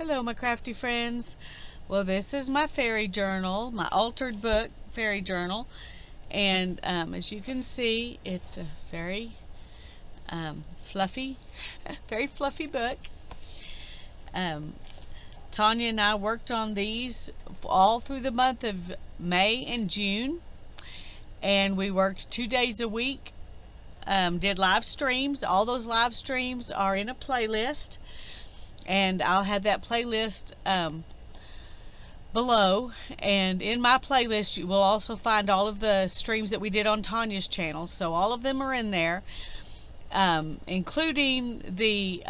Hello, my crafty friends. Well, this is my fairy journal, my altered book fairy journal, and as you can see, it's a very fluffy, very fluffy book. Um, Tanya and I worked on these all through the month of May and June, and we worked 2 days a week. Did live streams. All those live streams are in a playlist, and I'll have that playlist below. And in my playlist, you will also find all of the streams that we did on Tanya's channel. So all of them are in there, including the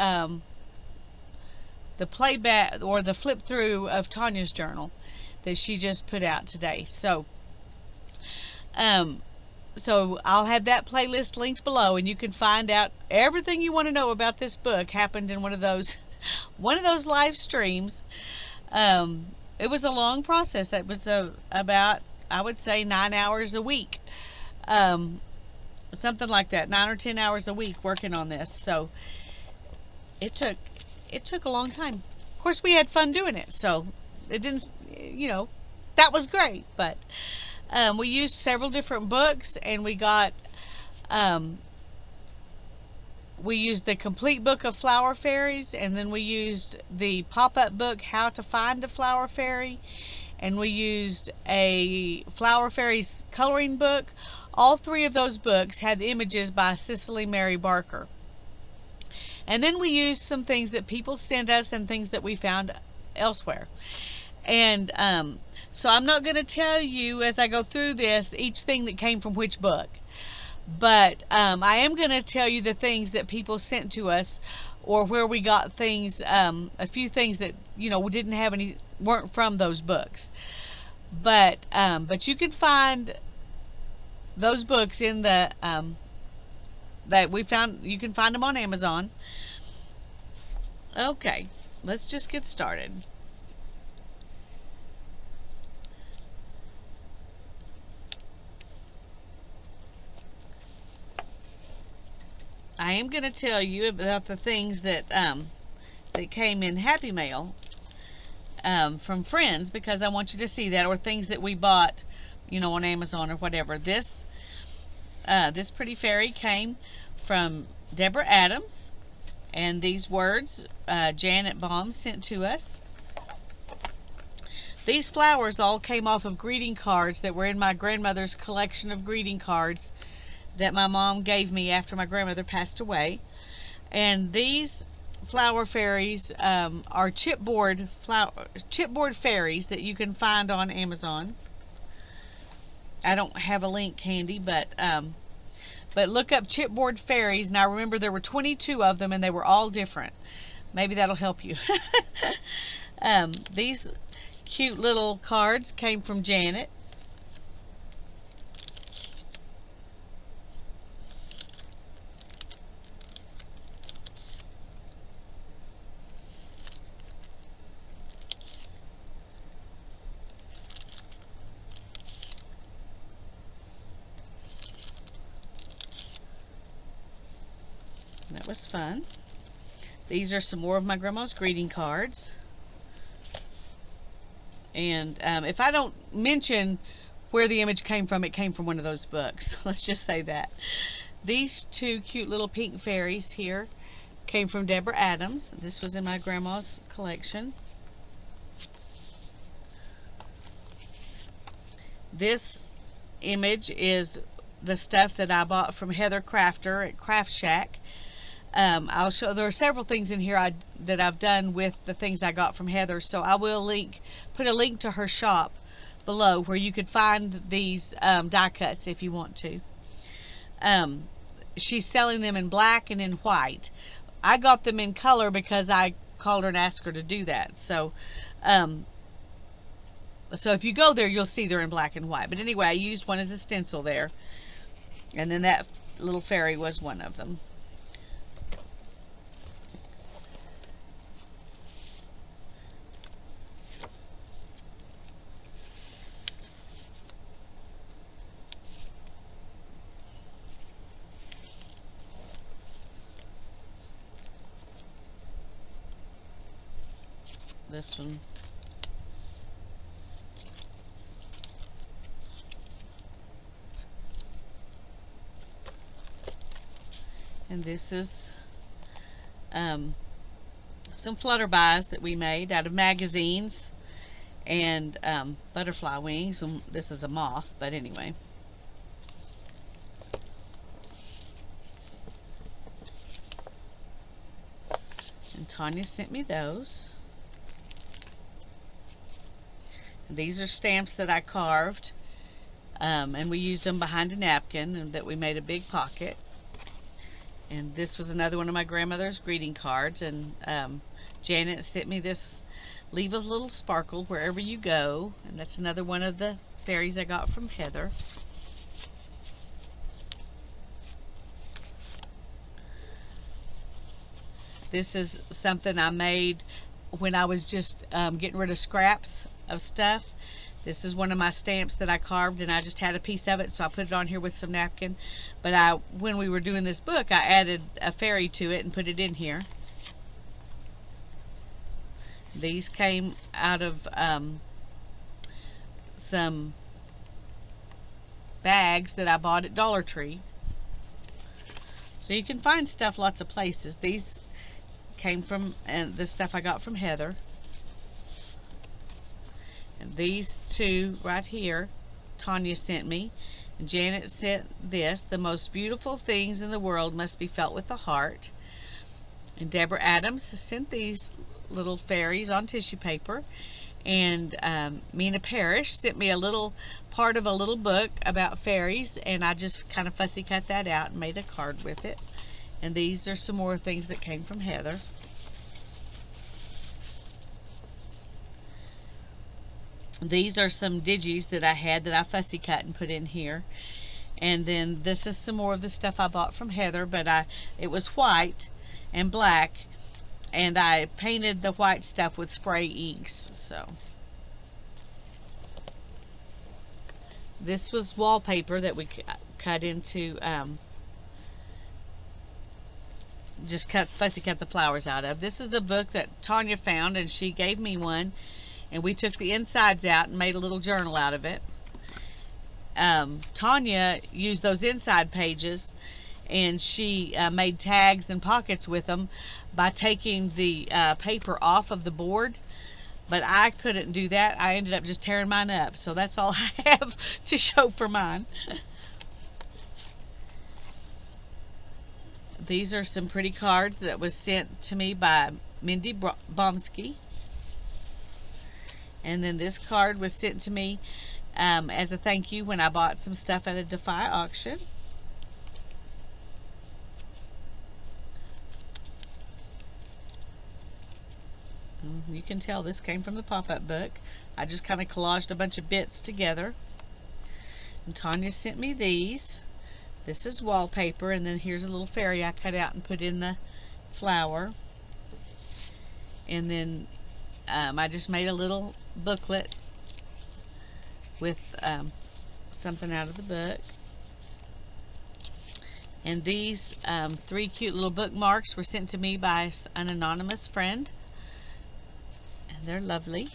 playback or the flip through of Tanya's journal that she just put out today. So I'll have that playlist linked below, and you can find out everything you want to know about this book happened in one of those live streams. It was a long process. It was about, I would say, 9 hours a week, something like that, 9 or 10 hours a week working on this. So it took a long time. Of course, we had fun doing it, so it didn't, that was great. But we used several different books, and we used the complete book of flower fairies, and then we used the pop-up book, How to Find a Flower Fairy, and we used a flower fairies coloring book. All three of those books had images by Cicely Mary Barker. And then we used some things that people sent us and things that we found elsewhere. And so I'm not going to tell you as I go through this each thing that came from which book. But I am going to tell you the things that people sent to us, or where we got things, a few things that, we didn't have any, weren't from those books. But you can find those books in the, that we found, you can find them on Amazon. Okay, let's just get started. I am going to tell you about the things that that came in Happy Mail from friends, because I want you to see that, or things that we bought, on Amazon or whatever. This pretty fairy came from Deborah Adams, and these words Janet Baum sent to us. These flowers all came off of greeting cards that were in my grandmother's collection of greeting cards that my mom gave me after my grandmother passed away. And these flower fairies are chipboard fairies that you can find on Amazon. I don't have a link handy, but look up chipboard fairies. Now remember, there were 22 of them, and they were all different. Maybe that'll help you. These cute little cards came from Janet. That was fun. These are some more of my grandma's greeting cards. And if I don't mention where the image came from, it came from one of those books. Let's just say that. These two cute little pink fairies here came from Deborah Adams. This was in my grandma's collection. This image is the stuff that I bought from Heather Crafter at Craft Shack. I'll show, there are several things in here that I've done with the things I got from Heather, so I will put a link to her shop below where you could find these die cuts if you want to. She's selling them in black and in white. I got them in color because I called her and asked her to do that. So if you go there, you'll see they're in black and white. But anyway, I used one as a stencil there, and then that little fairy was one of them. this one. And this is some flutterbys that we made out of magazines and butterfly wings. This is a moth, but anyway. And Tanya sent me those. And these are stamps that I carved, and we used them behind a napkin, and that we made a big pocket. And this was another one of my grandmother's greeting cards, and Janet sent me this, leave a little sparkle wherever you go, and that's another one of the fairies I got from Heather. This is something I made when I was just getting rid of scraps of stuff. This is one of my stamps that I carved, and I just had a piece of it, so I put it on here with some napkin. But when we were doing this book, I added a fairy to it and put it in here. These came out of some bags that I bought at Dollar Tree. So you can find stuff lots of places. These came from the stuff I got from Heather. And these two right here, Tanya sent me. And Janet sent this. The most beautiful things in the world must be felt with the heart. And Deborah Adams sent these little fairies on tissue paper. And Mina Parrish sent me a little part of a little book about fairies, and I just kind of fussy cut that out and made a card with it. And these are some more things that came from Heather. These are some digis that I had that I fussy cut and put in here. And then this is some more of the stuff I bought from Heather, but it was white and black, and I painted the white stuff with spray inks. So this was wallpaper that we cut into, just fussy cut the flowers out of. This is a book that Tanya found, and she gave me one. And we took the insides out and made a little journal out of it. Tanya used those inside pages, and she made tags and pockets with them by taking the paper off of the board. But I couldn't do that. I ended up just tearing mine up. So that's all I have to show for mine. These are some pretty cards that was sent to me by Mindy Bomsky. And then this card was sent to me as a thank you when I bought some stuff at a Defy auction. You can tell this came from the pop-up book. I just kind of collaged a bunch of bits together. And Tanya sent me these. This is wallpaper, and then here's a little fairy I cut out and put in the flower. And then I just made a little booklet with something out of the book. And these 3 cute little bookmarks were sent to me by an anonymous friend. And they're lovely.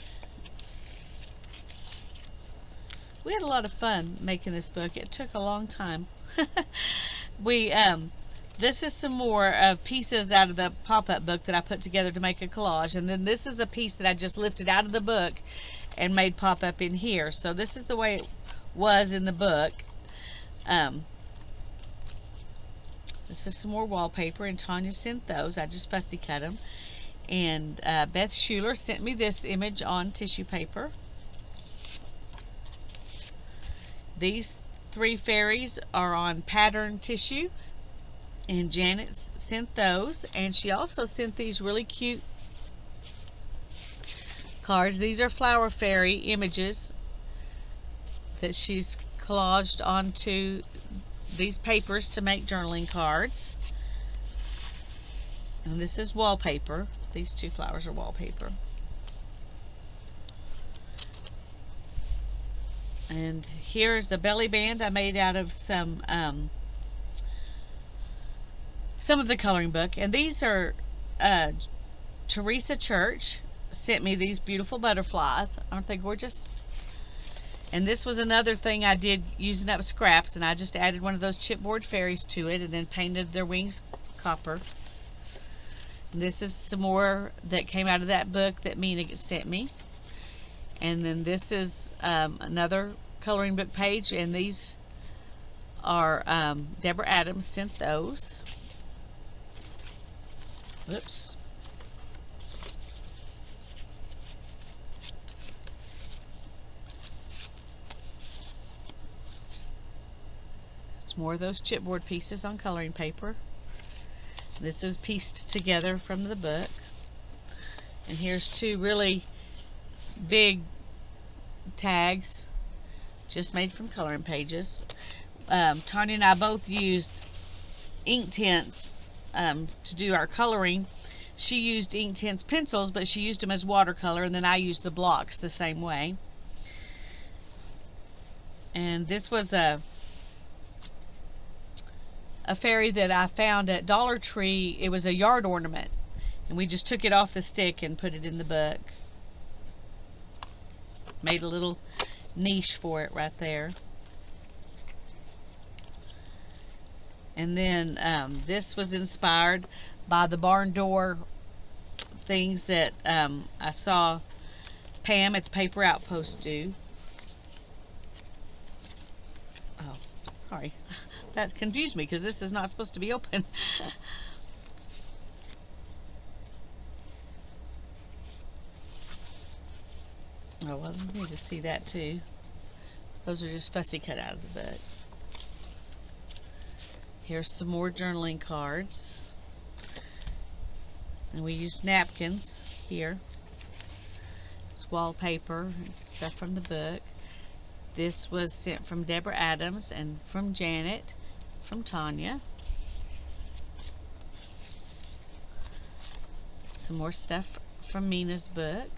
We had a lot of fun making this book. It took a long time. This is some more of pieces out of the pop-up book that I put together to make a collage. And then this is a piece that I just lifted out of the book and made pop up in here. So this is the way it was in the book. This is some more wallpaper, and Tanya sent those. I just fussy cut them. And Beth Schuler sent me this image on tissue paper. These 3 fairies are on pattern tissue. And Janet sent those, and she also sent these really cute cards. These are flower fairy images that she's collaged onto these papers to make journaling cards. And this is wallpaper. These 2 flowers are wallpaper. And here's the belly band I made out of some of the coloring book. And these are Teresa Church sent me these beautiful butterflies. Aren't they gorgeous? And this was another thing I did using up scraps, and I just added one of those chipboard fairies to it and then painted their wings copper. And this is some more that came out of that book that Mina sent me. And then this is another coloring book page, and these are Deborah Adams sent those. Whoops. There's more of those chipboard pieces on coloring paper. This is pieced together from the book. And here's two really big tags just made from coloring pages. Tanya and I both used ink tints to do our coloring. She used ink tints pencils, but she used them as watercolor, and then I used the blocks the same way. And this was a fairy that I found at Dollar Tree. It was a yard ornament, and we just took it off the stick and put it in the book. Made a little niche for it right there. And then this was inspired by the barn door things that I saw Pam at the Paper Outpost do. Oh, sorry. That confused me because this is not supposed to be open. Oh, well, I need to see that too. Those are just fussy cut out of the book. Here's some more journaling cards. And we used napkins here. It's wallpaper, stuff from the book. This was sent from Deborah Adams and from Janet, from Tanya. Some more stuff from Mina's book.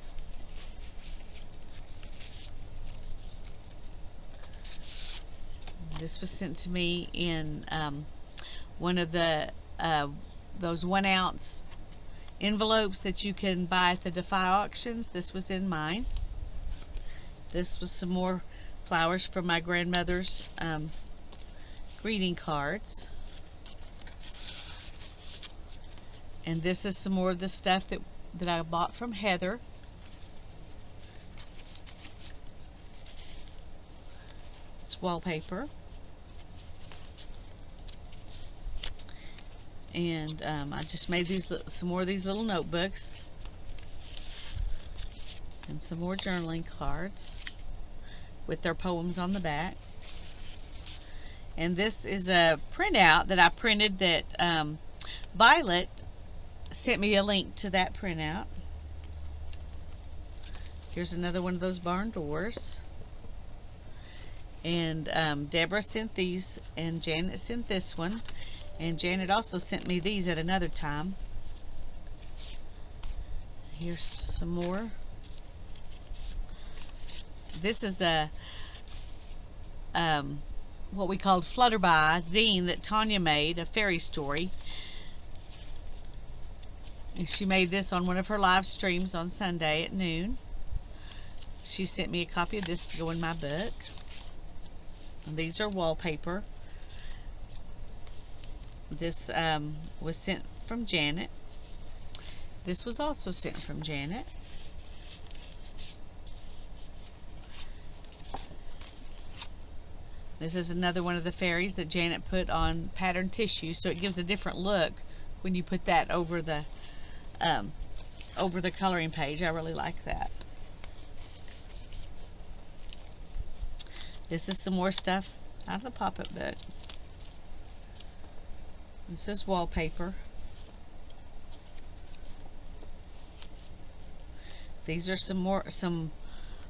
This was sent to me in one of the those 1 ounce envelopes that you can buy at the Defy auctions. This was in mine. This was some more flowers from my grandmother's greeting cards. And this is some more of the stuff that I bought from Heather. It's wallpaper. And I just made some more of these little notebooks and some more journaling cards with their poems on the back. And this is a printout that I printed that Violet sent me a link to that printout. Here's another one of those barn doors. And Deborah sent these, and Janet sent this one. And Janet also sent me these at another time. Here's some more. This is a what we called Flutterby Zine that Tanya made, a fairy story. And she made this on one of her live streams on Sunday at noon. She sent me a copy of this to go in my book. And these are wallpaper. This was sent from Janet. This was also sent from Janet. This is another one of the fairies that Janet put on patterned tissue, so it gives a different look when you put that over the coloring page. I really like that. This is some more stuff out of the pop-up book. This is wallpaper. These are some more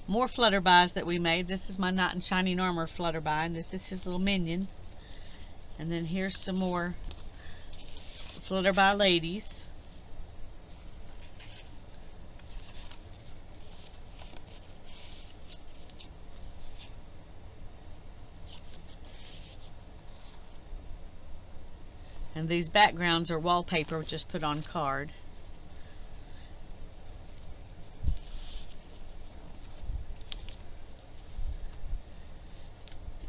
Flutterbys that we made. This is my Knight in Shining Armor Flutterby, and this is his little minion. And then here's some more Flutterby ladies. And these backgrounds are wallpaper just put on card.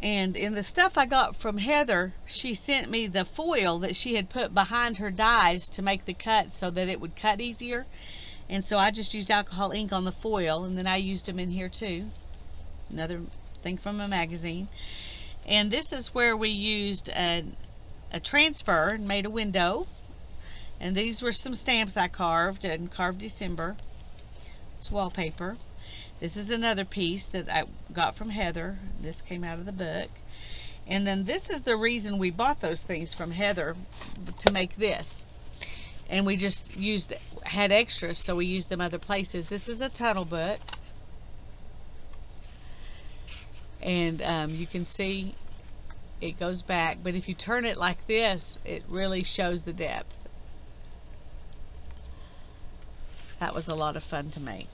And in the stuff I got from Heather, she sent me the foil that she had put behind her dies to make the cut so that it would cut easier. And so I just used alcohol ink on the foil, and then I used them in here too. Another thing from a magazine. And this is where we used a transfer and made a window. And these were some stamps I carved and carved December. It's wallpaper. This is another piece that I got from Heather. This came out of the book. And then this is the reason we bought those things from Heather, to make this. And we just had extras, so we used them other places. This is a tunnel book. And you can see it goes back, but if you turn it like this, it really shows the depth. That was a lot of fun to make.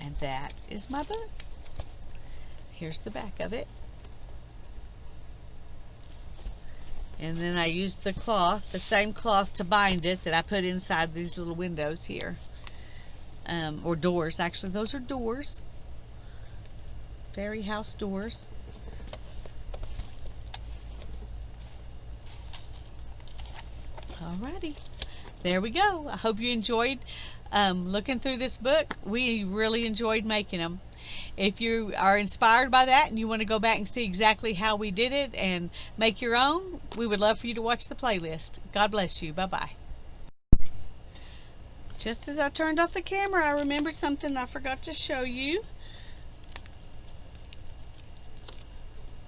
And that is my book. Here's the back of it. And then I used the cloth, the same cloth to bind it that I put inside these little windows here. Or doors, actually. Those are doors. Fairy house doors. Alrighty. There we go. I hope you enjoyed looking through this book. We really enjoyed making them. If you are inspired by that and you want to go back and see exactly how we did it and make your own, we would love for you to watch the playlist. God bless you. Bye-bye. Just as I turned off the camera, I remembered something I forgot to show you.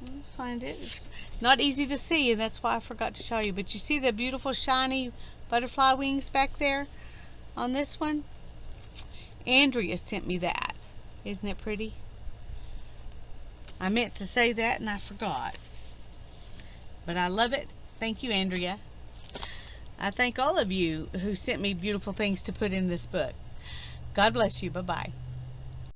I'll find it. It's not easy to see, and that's why I forgot to show you. But you see the beautiful shiny butterfly wings back there on this one? Andrea sent me that. Isn't it pretty? I meant to say that and I forgot. But I love it. Thank you, Andrea. I thank all of you who sent me beautiful things to put in this book. God bless you. Bye-bye.